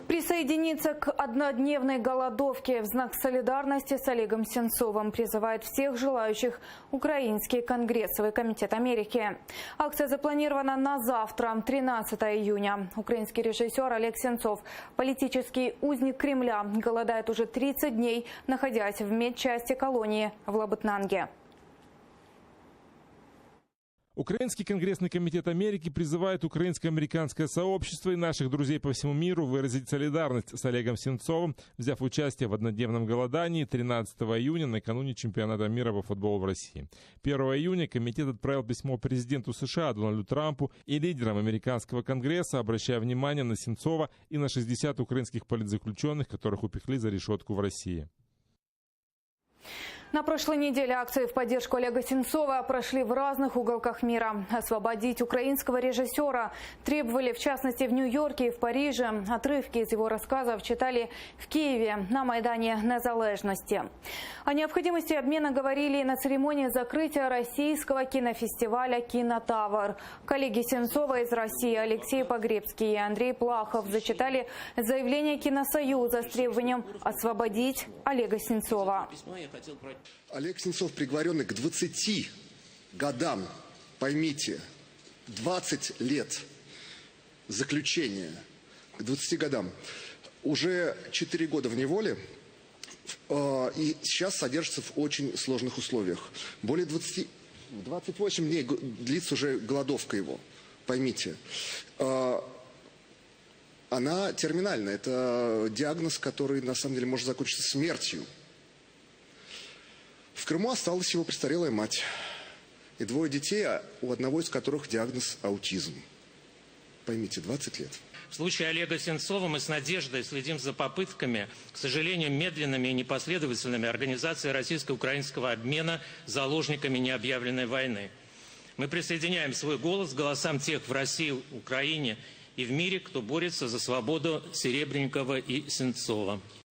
Присоединиться к однодневной голодовке в знак солидарности с Олегом Сенцовым призывает всех желающих Украинский конгрессовый комитет Америки. Акция запланирована на завтра, 13 июня. Украинский режиссер Олег Сенцов, политический узник Кремля, голодает уже 30 дней, находясь в медчасти колонии в Лабытнанге. Украинский конгрессный комитет Америки призывает украинско-американское сообщество и наших друзей по всему миру выразить солидарность с Олегом Сенцовым, взяв участие в однодневном голодании 13 июня накануне чемпионата мира по футболу в России. 1 июня комитет отправил письмо президенту США Дональду Трампу и лидерам американского конгресса, обращая внимание на Сенцова и на 60 украинских политзаключенных, которых упекли за решетку в России. На прошлой неделе акции в поддержку Олега Сенцова прошли в разных уголках мира. Освободить украинского режиссера требовали, в частности, в Нью-Йорке и в Париже. Отрывки из его рассказов читали в Киеве на Майдане Незалежности. О необходимости обмена говорили и на церемонии закрытия российского кинофестиваля «Кинотавр». Коллеги Сенцова из России Алексей Погребский и Андрей Плахов зачитали заявление Киносоюза с требованием освободить Олега Сенцова. Олег Сенцов, приговоренный к 20 годам, поймите, 20 лет заключения, к 20 годам, уже 4 года в неволе и сейчас содержится в очень сложных условиях. Более 28 дней длится уже голодовка его, поймите. Она терминальная, это диагноз, который на самом деле может закончиться смертью. В Крыму осталась его престарелая мать и 2 детей, у одного из которых диагноз аутизм. Поймите, 20 лет. В случае Олега Сенцова мы с надеждой следим за попытками, к сожалению, медленными и непоследовательными организации российско-украинского обмена заложниками необъявленной войны. Мы присоединяем свой голос к голосам тех в России, Украине и в мире, кто борется за свободу Серебренникова и Сенцова.